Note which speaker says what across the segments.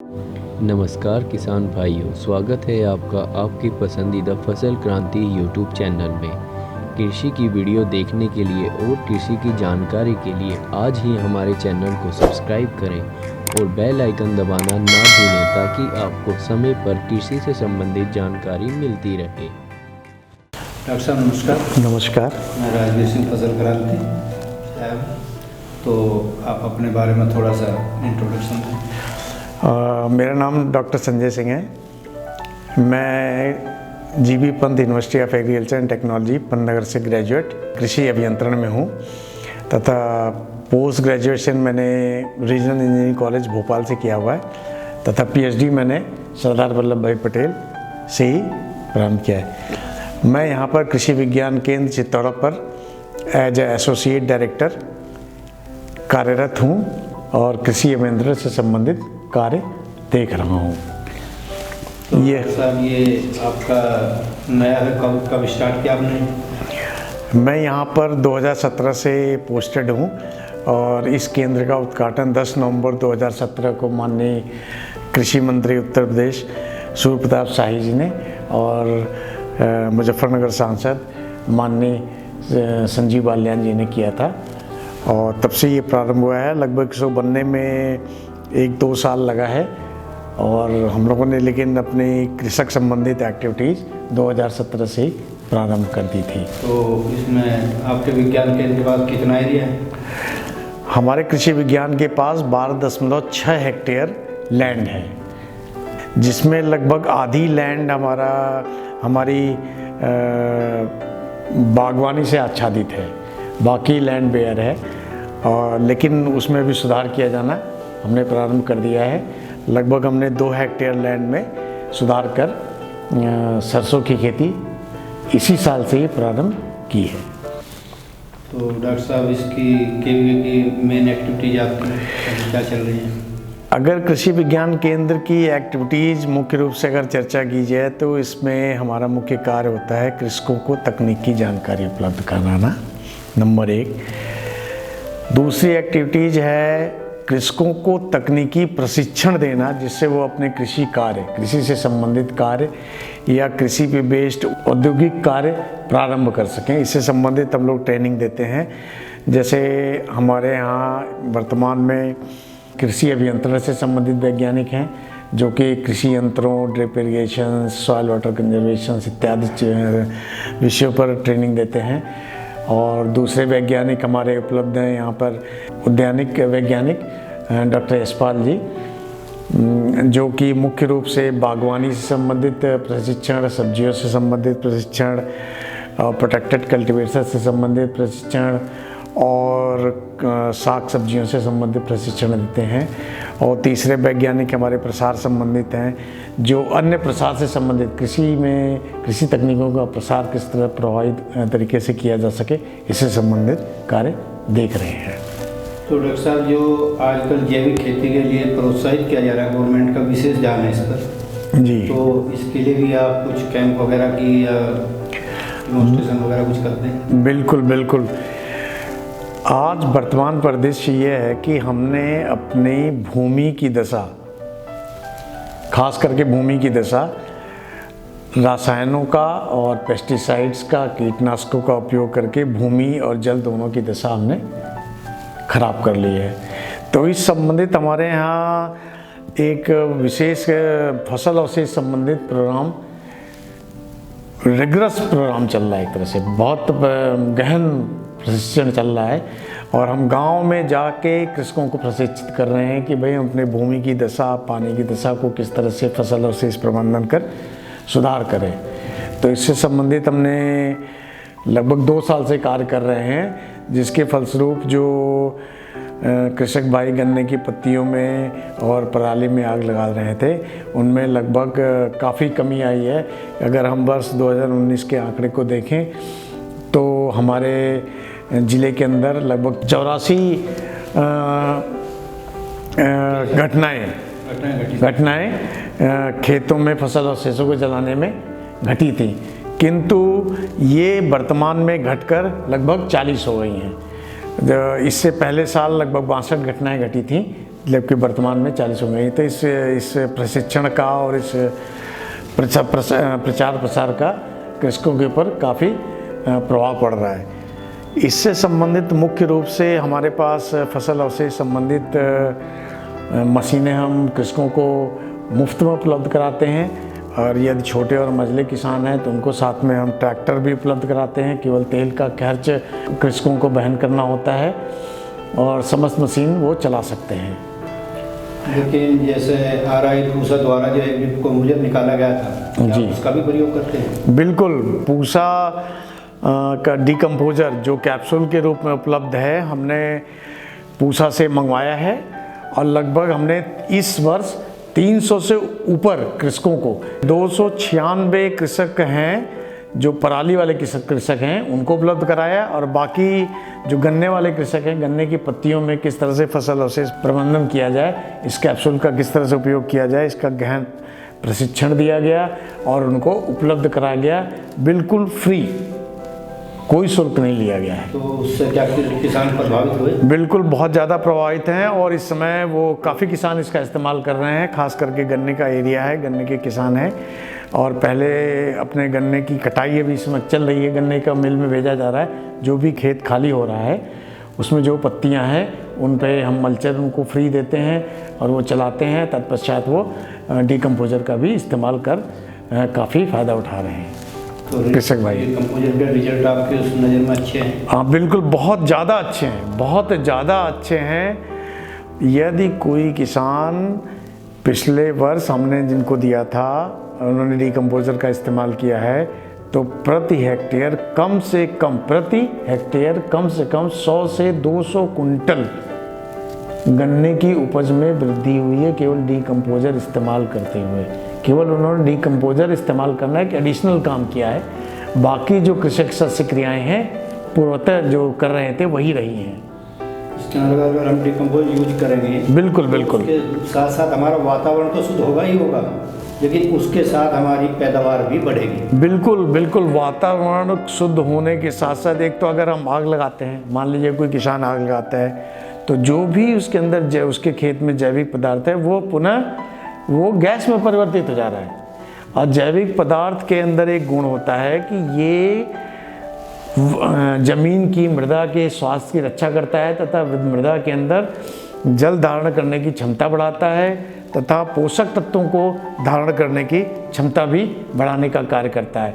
Speaker 1: नमस्कार किसान भाइयों, स्वागत है आपका आपकी पसंदीदा फसल क्रांति यूट्यूब चैनल में। कृषि की वीडियो देखने के लिए और कृषि की जानकारी के लिए आज ही हमारे चैनल को सब्सक्राइब करें और बेल आइकन दबाना ना भूलें ताकि आपको समय पर कृषि से संबंधित जानकारी मिलती रहे।
Speaker 2: डॉक्टर साहब नमस्कार।
Speaker 3: नमस्कार।
Speaker 2: मैं राजवीर सिंह फसल क्रांति साहब, तो आप अपने बारे में थोड़ा सा इंट्रोडक्शन दें।
Speaker 3: मेरा नाम डॉक्टर संजय सिंह है। मैं GB Pant university of agriculture and technology Pantnagar से ग्रेजुएट कृषि अभियंत्रण में हूँ तथा पोस्ट ग्रेजुएशन मैंने रीजनल इंजीनियरिंग कॉलेज भोपाल से किया हुआ है तथा पीएचडी मैंने सरदार वल्लभ भाई पटेल से ही प्रारंभ किया है। मैं यहाँ पर कृषि विज्ञान केंद्र चित्तौड़ा पर एज ए एसोसिएट डायरेक्टर कार्यरत हूँ और कृषि अभियंत्रण से संबंधित कार्य देख रहा हूँ।
Speaker 2: तो ये आपका नया है, कब स्टार्ट किया आपने?
Speaker 3: मैं यहाँ पर 2017 से पोस्टेड हूँ और इस केंद्र का उद्घाटन 10 नवंबर 2017 को माननीय कृषि मंत्री उत्तर प्रदेश सूर्य प्रताप शाही जी ने और मुजफ्फरनगर सांसद माननीय संजीव बालियान जी ने किया था और तब से ये प्रारंभ हुआ है। लगभग इसको बनने में 1-2 साल लगा है और हम लोगों ने लेकिन अपनी कृषक संबंधित एक्टिविटीज़ 2017 से ही प्रारंभ कर दी थी।
Speaker 2: तो इसमें आपके विज्ञान केंद्र के पास कितना एरिया है?
Speaker 3: हमारे कृषि विज्ञान के पास 12.6 हेक्टेयर लैंड है, जिसमें लगभग आधी लैंड हमारी बागवानी से आच्छादित है, बाकी लैंड बेयर है और लेकिन उसमें भी सुधार किया जाना हमने प्रारंभ कर दिया है। लगभग हमने 2 हेक्टेयर लैंड में सुधार कर सरसों की खेती इसी साल से ही प्रारंभ की है।
Speaker 2: तो डॉक्टर साहब इसकी केवीके की मेन एक्टिविटीज आपकी क्या चल रही हैं?
Speaker 3: अगर कृषि विज्ञान केंद्र की एक्टिविटीज़ मुख्य रूप से अगर चर्चा की जाए तो इसमें हमारा मुख्य कार्य होता है कृषकों को तकनीकी जानकारी उपलब्ध कराना, नंबर 1। दूसरी एक्टिविटीज़ है कृषकों को तकनीकी प्रशिक्षण देना जिससे वो अपने कृषि से संबंधित कार्य या कृषि पे बेस्ड औद्योगिक कार्य प्रारंभ कर सकें। इससे संबंधित हम लोग ट्रेनिंग देते हैं। जैसे हमारे यहाँ वर्तमान में कृषि अभियंत्रण से संबंधित वैज्ञानिक हैं जो कि कृषि यंत्रों, drip irrigation, soil water conservation इत्यादि विषयों पर ट्रेनिंग देते हैं और दूसरे वैज्ञानिक हमारे उपलब्ध हैं यहाँ पर उद्यानिक वैज्ञानिक डॉक्टर यशपाल जी, जो कि मुख्य रूप से बागवानी से संबंधित प्रशिक्षण, सब्जियों से संबंधित प्रशिक्षण, प्रोटेक्टेड कल्टीवेटर से संबंधित प्रशिक्षण और साग सब्जियों से संबंधित प्रशिक्षण देते हैं। और तीसरे वैज्ञानिक हमारे प्रसार संबंधित हैं जो अन्य प्रसार से संबंधित कृषि तकनीकों का प्रसार किस तरह प्रभावित तरीके से किया जा सके इससे संबंधित कार्य देख रहे हैं।
Speaker 2: तो डॉक्टर साहब जो आजकल जैविक खेती के लिए प्रोत्साहित किया जा रहा है, गवर्नमेंट का विशेष ध्यान है इस पर जी, तो इसके लिए भी आप कुछ कैंप वगैरह की या डेमोन्स्ट्रेशन वगैरह कुछ करते हैं?
Speaker 3: बिल्कुल बिल्कुल। आज वर्तमान परिदृश्य ये है कि हमने अपनी भूमि की दशा, खास करके भूमि की दशा रसायनों का और पेस्टिसाइड्स का, कीटनाशकों का उपयोग करके भूमि और जल दोनों की दशा हमने खराब कर ली है। तो इस संबंधित हमारे यहाँ एक विशेष फसल अवशेष संबंधित प्रोग्राम, रिगरस प्रोग्राम चल रहा है, एक तरह से बहुत गहन प्रशिक्षण चल रहा है और हम गांव में जाके कृषकों को प्रशिक्षित कर रहे हैं कि भाई हम अपने भूमि की दशा, पानी की दशा को किस तरह से फसल अवशेष प्रबंधन कर सुधार करें। तो इससे संबंधित हमने लगभग 2 साल से कार्य कर रहे हैं, जिसके फलस्वरूप जो कृषक भाई गन्ने की पत्तियों में और पराली में आग लगा रहे थे उनमें लगभग काफ़ी कमी आई है। अगर हम वर्ष 2019 के आंकड़े को देखें तो हमारे ज़िले के अंदर लगभग 84 घटनाएं खेतों में फसल अवशेषों को जलाने में घटी थी, किंतु ये वर्तमान में घटकर लगभग 40 हो गई हैं। इससे पहले साल लगभग 62 घटनाएं घटी थी, जबकि वर्तमान में 40 हो गई। तो इस प्रशिक्षण का और इस प्रचार प्रसार का कृषकों के ऊपर काफ़ी प्रभाव पड़ रहा है। इससे संबंधित मुख्य रूप से हमारे पास फसल अवशेष संबंधित मशीनें हम कृषकों को मुफ्त में उपलब्ध कराते हैं, और यदि छोटे और मझले किसान हैं तो उनको साथ में हम ट्रैक्टर भी उपलब्ध कराते हैं। केवल तेल का खर्च कृषकों को वहन करना होता है और समस्त मशीन वो चला सकते हैं।
Speaker 2: लेकिन जैसे RI पूसा द्वारा जो एक डिकम्पोजर निकाला गया था,
Speaker 3: जी,
Speaker 2: उसका भी प्रयोग करते हैं?
Speaker 3: बिल्कुल, पूसा का डिकम्पोजर जो कैप्सूल के रूप में उपलब्ध है, हमने पूसा से मंगवाया है और लगभग हमने इस वर्ष 300 से ऊपर कृषकों को, 296 कृषक हैं जो पराली वाले कृषक हैं उनको उपलब्ध कराया, और बाकी जो गन्ने वाले कृषक हैं, गन्ने की पत्तियों में किस तरह से फसल अवशेष प्रबंधन किया जाए, इस कैप्सूल का किस तरह से उपयोग किया जाए, इसका गहन प्रशिक्षण दिया गया और उनको उपलब्ध कराया गया, बिल्कुल फ्री, कोई शुल्क नहीं लिया गया है।
Speaker 2: तो उससे क्या किसान प्रभावित हुए?
Speaker 3: बिल्कुल, बहुत ज़्यादा प्रभावित हैं, और इस समय वो काफ़ी किसान इसका इस्तेमाल कर रहे हैं। खास करके गन्ने का एरिया है, गन्ने के किसान हैं, और पहले अपने गन्ने की कटाई अभी इस समय चल रही है, गन्ने का मिल में भेजा जा रहा है। जो भी खेत खाली हो रहा है उसमें जो पत्तियां हैं उन पे हम मल्चर उनको फ्री देते हैं और वो चलाते हैं। तत्पश्चात वो डिकम्पोजर का भी इस्तेमाल कर काफ़ी फ़ायदा उठा रहे हैं।
Speaker 2: तो
Speaker 3: कृषक भाई,
Speaker 2: डिकम्पोजर के रिजल्ट आपके उस नज़र में अच्छे हैं?
Speaker 3: हाँ बिल्कुल, बहुत ज़्यादा अच्छे हैं, बहुत ज़्यादा अच्छे हैं। यदि कोई किसान पिछले वर्ष हमने जिनको दिया था उन्होंने डिकम्पोजर का इस्तेमाल किया है, तो प्रति हेक्टेयर कम से कम 100 से 200 कुंटल गन्ने की उपज में वृद्धि हुई है, केवल डिकम्पोजर इस्तेमाल करते हुए। केवल उन्होंने डिकम्पोजर इस्तेमाल करना एक एडिशनल काम किया है, बाकी जो कृषक सस्य क्रियाएँ हैं पूर्वतः जो कर रहे थे वही रही हैं।
Speaker 2: इसके अगर हम डिकम्पोज यूज करेंगे,
Speaker 3: बिल्कुल बिल्कुल,
Speaker 2: उसके साथ साथ हमारा वातावरण तो शुद्ध होगा ही होगा, लेकिन उसके साथ हमारी पैदावार भी बढ़ेगी।
Speaker 3: बिल्कुल बिल्कुल, वातावरण शुद्ध होने के साथ साथ एक तो अगर हम आग लगाते हैं, मान लीजिए कोई किसान आग लगाता है, तो जो भी उसके अंदर उसके खेत में जैविक पदार्थ है वो पुनः वो गैस में परिवर्तित हो जा रहा है। और जैविक पदार्थ के अंदर एक गुण होता है कि ये जमीन की मृदा के स्वास्थ्य की रक्षा करता है तथा मृदा के अंदर जल धारण करने की क्षमता बढ़ाता है तथा पोषक तत्वों को धारण करने की क्षमता भी बढ़ाने का कार्य करता है।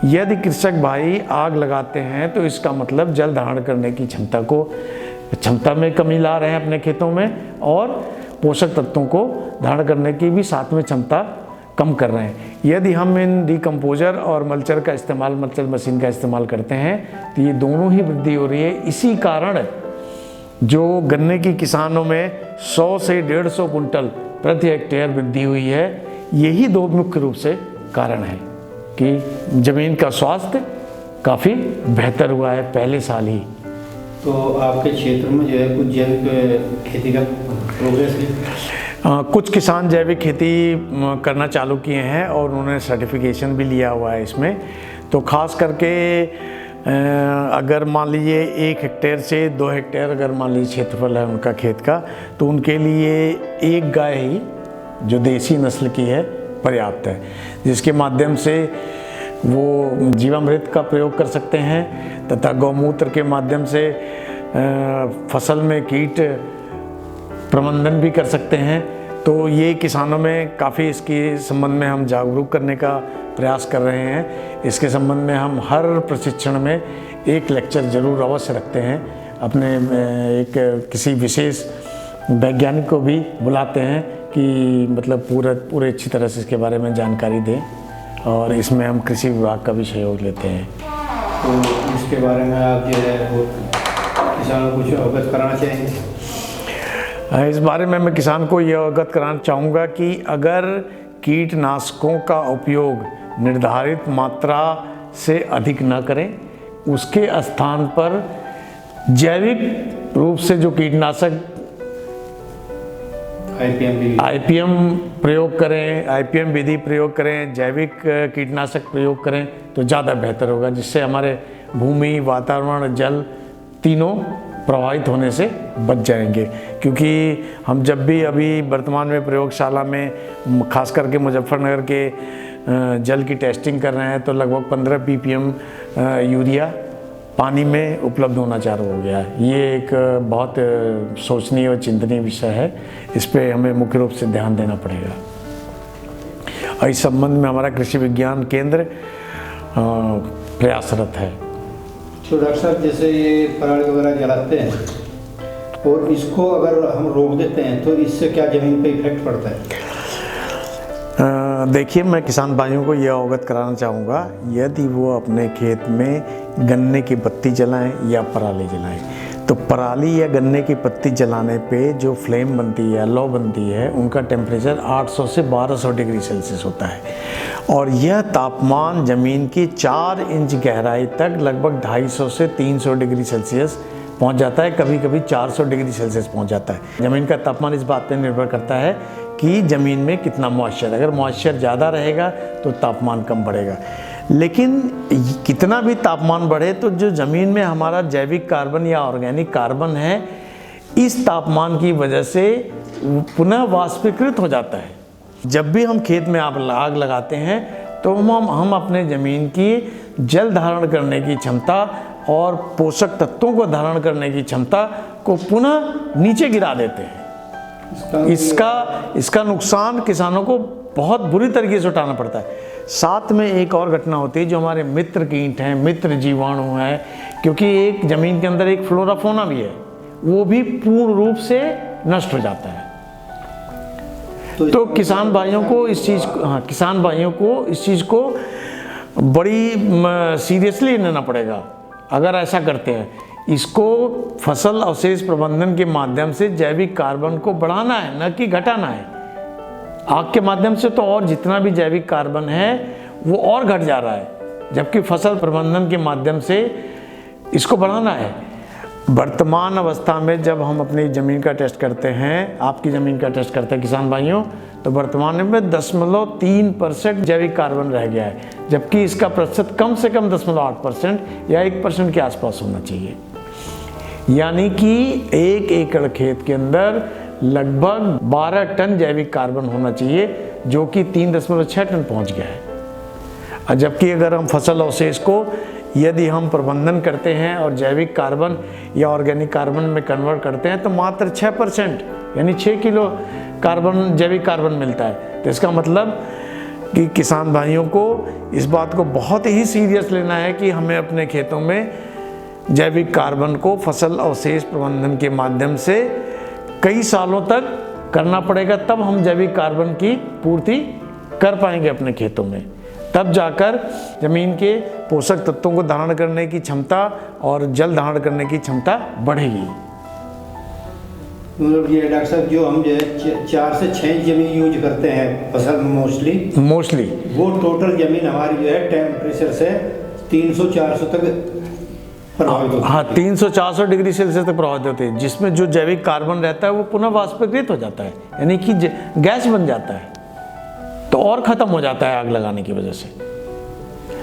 Speaker 3: यदि कृषक भाई आग लगाते हैं तो इसका मतलब जल धारण करने की क्षमता में कमी ला रहे हैं अपने खेतों में, और पोषक तत्वों को धारण करने की भी साथ में क्षमता कम कर रहे हैं। यदि हम इन डिकम्पोजर और मल्चर का इस्तेमाल, मल्चर मशीन का इस्तेमाल करते हैं, तो ये दोनों ही वृद्धि हो रही है। इसी कारण जो गन्ने की किसानों में 100 से 150 कुंटल प्रति हेक्टेयर वृद्धि हुई है, यही दो मुख्य रूप से कारण है कि जमीन का स्वास्थ्य काफ़ी बेहतर हुआ है पहले साल ही।
Speaker 2: तो आपके क्षेत्र में जो है कुछ जैविक खेती का प्रोग्रेस है?
Speaker 3: कुछ किसान जैविक खेती करना चालू किए हैं और उन्होंने सर्टिफिकेशन भी लिया हुआ है इसमें। तो खास करके अगर मान लीजिए 1 हेक्टेयर से 2 हेक्टेयर अगर मान लीजिए क्षेत्रफल है उनका खेत का, तो उनके लिए एक गाय ही जो देसी नस्ल की है पर्याप्त है, जिसके माध्यम से वो जीवामृत का प्रयोग कर सकते हैं तथा गौमूत्र के माध्यम से फसल में कीट प्रबंधन भी कर सकते हैं। तो ये किसानों में काफ़ी इसके संबंध में हम जागरूक करने का प्रयास कर रहे हैं। इसके संबंध में हम हर प्रशिक्षण में एक लेक्चर जरूर अवश्य रखते हैं। अपने एक किसी विशेष वैज्ञानिक को भी बुलाते हैं कि मतलब पूरे अच्छी तरह से इसके बारे में जानकारी दें, और इसमें हम कृषि विभाग का भी सहयोग लेते हैं।
Speaker 2: तो इसके बारे में आप जो है वो किसानों को कुछ अवगत कराना चाहेंगे?
Speaker 3: इस बारे में मैं किसान को यह अवगत कराना चाहूँगा कि अगर कीटनाशकों का उपयोग निर्धारित मात्रा से अधिक न करें, उसके स्थान पर जैविक रूप से जो कीटनाशक IPM प्रयोग करें, IPM विधि प्रयोग करें, जैविक कीटनाशक प्रयोग करें तो ज़्यादा बेहतर होगा, जिससे हमारे भूमि, वातावरण, जल तीनों प्रभावित होने से बच जाएंगे। क्योंकि हम जब भी अभी वर्तमान में प्रयोगशाला में खास करके मुजफ्फरनगर के जल की टेस्टिंग कर रहे हैं तो लगभग 15 ppm यूरिया पानी में उपलब्ध होना चालू हो गया है। ये एक बहुत सोचनीय और चिंतनीय विषय है, इस पर हमें मुख्य रूप से ध्यान देना पड़ेगा। और इस संबंध में हमारा कृषि विज्ञान केंद्र प्रयासरत है।
Speaker 2: तो डॉक्टर साहब, जैसे ये पराली वगैरह जलाते हैं और इसको अगर हम रोक देते हैं तो इससे क्या ज़मीन पे इफेक्ट पड़ता है?
Speaker 3: देखिए, मैं किसान भाइयों को यह अवगत कराना चाहूँगा, यदि वो अपने खेत में गन्ने की पत्ती जलाएं या पराली जलाएं, तो पराली या गन्ने की पत्ती जलाने पे जो फ्लेम बनती है, लौ बनती है, उनका टेम्परेचर 800 से 1200 डिग्री सेल्सियस होता है और यह तापमान ज़मीन की 4 इंच गहराई तक लगभग 250 से 300 डिग्री सेल्सियस पहुंच जाता है, कभी कभी 400 डिग्री सेल्सियस पहुंच जाता है। ज़मीन का तापमान इस बात पर निर्भर करता है कि ज़मीन में कितना मॉइस्चर, अगर मॉइस्चर ज़्यादा रहेगा तो तापमान कम बढ़ेगा। लेकिन कितना भी तापमान बढ़े तो जो ज़मीन में हमारा जैविक कार्बन या ऑर्गेनिक कार्बन है, इस तापमान की वजह से पुनः वाष्पीकृत हो जाता है। जब भी हम खेत में आग लगाते हैं तो हम अपने ज़मीन की जल धारण करने की क्षमता और पोषक तत्वों को धारण करने की क्षमता को पुनः नीचे गिरा देते हैं। इसका नुकसान किसानों को बहुत बुरी तरीके से उठाना पड़ता है। साथ में एक और घटना होती है, जो हमारे मित्र कीट हैं, मित्र जीवाणु हैं, क्योंकि एक ज़मीन के अंदर एक फ्लोरा फौना भी है, वो भी पूर्ण रूप से नष्ट हो जाता है। तो किसान भाइयों को इस चीज़ को बड़ी सीरियसली लेना पड़ेगा। अगर ऐसा करते हैं, इसको फसल अवशेष प्रबंधन के माध्यम से जैविक कार्बन को बढ़ाना है, न कि घटाना है। आग के माध्यम से तो और जितना भी जैविक कार्बन है वो और घट जा रहा है, जबकि फसल प्रबंधन के माध्यम से इसको बढ़ाना है। वर्तमान अवस्था में जब हम अपनी ज़मीन का टेस्ट करते हैं, आपकी ज़मीन का टेस्ट करते हैं किसान भाइयों, तो वर्तमान में 0.3% जैविक कार्बन रह गया है, जबकि इसका प्रतिशत कम से कम 0.8% या 1% के आसपास होना चाहिए। यानी कि 1 एकड़ खेत के अंदर लगभग 12 टन जैविक कार्बन होना चाहिए, जो कि 3.6 टन पहुंच गया है। जबकि अगर हम फसल अवशेष को यदि हम प्रबंधन करते हैं और जैविक कार्बन या ऑर्गेनिक कार्बन में कन्वर्ट करते हैं तो मात्र 6% यानी 6 किलो कार्बन जैविक कार्बन मिलता है। तो इसका मतलब कि किसान भाइयों को इस बात को बहुत ही सीरियस लेना है कि हमें अपने खेतों में जैविक कार्बन को फसल अवशेष प्रबंधन के माध्यम से कई सालों तक करना पड़ेगा, तब हम जैविक कार्बन की पूर्ति कर पाएंगे अपने खेतों में। तब जाकर ज़मीन के पोषक तत्वों को धारण करने की क्षमता और जल धारण करने की क्षमता बढ़ेगी।
Speaker 2: मतलब ये डॉक्टर साहब, जो हम जो है 4 से 6 इंच ज़मीन यूज करते हैं फसल में मोस्टली वो टोटल ज़मीन हमारी जो है टेम्परेचर से 300-400 तक प्रभावित होती है।
Speaker 3: हाँ, 300-400 डिग्री सेल्सियस तक प्रभावित होती है, जिसमें जो जैविक कार्बन रहता है वो पुनः वाष्पीकृत हो जाता है, यानी कि गैस बन जाता है, तो और ख़त्म हो जाता है आग लगाने की वजह से।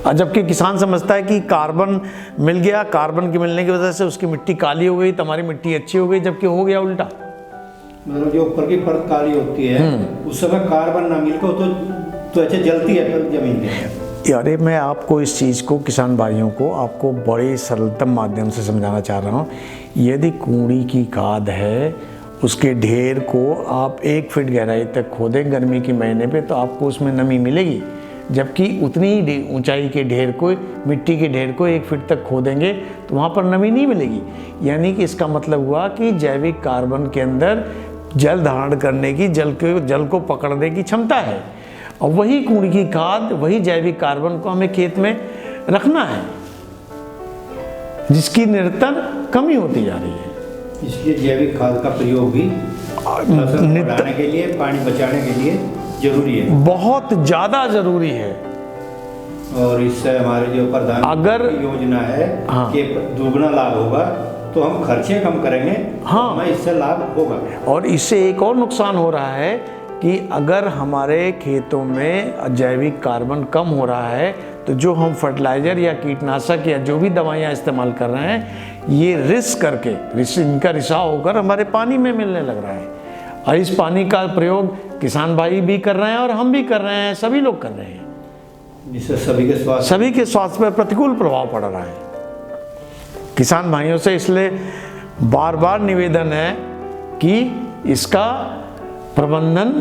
Speaker 3: और जबकि किसान समझता है कि कार्बन मिल गया, कार्बन के मिलने की वजह से उसकी मिट्टी काली हो गई, तुम्हारी मिट्टी अच्छी हो गई, जबकि हो गया उल्टा।
Speaker 2: मतलब जो ऊपर की परत काली होती है उस समय कार्बन ना मिलकर तो ऐसे जलती है फिर जमीन में।
Speaker 3: अरे मैं आपको इस चीज़ को, किसान भाइयों को, आपको बड़े सरलतम माध्यम से समझाना चाह रहा हूँ। यदि कूड़ी की खाद है, उसके ढेर को आप 1 फीट गहराई तक खोदें गर्मी के महीने पे, तो आपको उसमें नमी मिलेगी। जबकि उतनी ही ऊंचाई के ढेर को, मिट्टी के ढेर को 1 फीट तक खोदेंगे तो वहाँ पर नमी नहीं मिलेगी। यानी कि इसका मतलब हुआ कि जैविक कार्बन के अंदर जल धारण करने की, जल को पकड़ने की क्षमता है, और वही कूड़ी की खाद, वही जैविक कार्बन को हमें खेत में रखना है, जिसकी निरंतर कमी होती जा रही है।
Speaker 2: इसलिए जैविक खाद का प्रयोग भी बढ़ाने के लिए, पानी बचाने के लिए जरूरी है, बहुत
Speaker 3: ज़्यादा ज़रूरी है।
Speaker 2: और इससे हमारे जो प्रधानमंत्री योजना है कि दुगना लाभ होगा, तो हम खर्चे कम करेंगे, हमें इससे लाभ होगा।
Speaker 3: और इससे एक और नुकसान हो रहा है कि अगर हमारे खेतों में जैविक कार्बन कम हो रहा है तो जो हम फर्टिलाइज़र या कीटनाशक या जो भी दवाइयाँ इस्तेमाल कर रहे हैं, ये रिस्क करके इनका रिसाव होकर हमारे पानी में मिलने लग रहा है। और इस पानी का प्रयोग किसान भाई भी कर रहे हैं और हम भी कर रहे हैं, सभी लोग कर रहे हैं,
Speaker 2: जिससे सभी के स्वास्थ्य
Speaker 3: पर प्रतिकूल प्रभाव पड़ रहा है। किसान भाइयों से इसलिए बार बार निवेदन है कि इसका प्रबंधन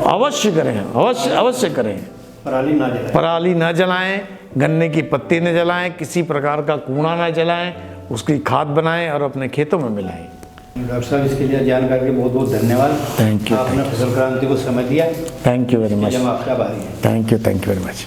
Speaker 3: अवश्य करें, अवश्य करें। पराली ना जलाएं, गन्ने की पत्ती न जलाएं, किसी प्रकार का कूड़ा ना जलाएं, उसकी खाद बनाएं और अपने खेतों में मिलाएं।
Speaker 2: डॉक्टर साहब, इसके लिए जानकारी के बहुत बहुत धन्यवाद।
Speaker 3: Thank you.
Speaker 2: आपने फसल क्रांति को समय दिया।
Speaker 3: Thank you very much.
Speaker 2: आपका आभारी है।
Speaker 3: Thank you very much.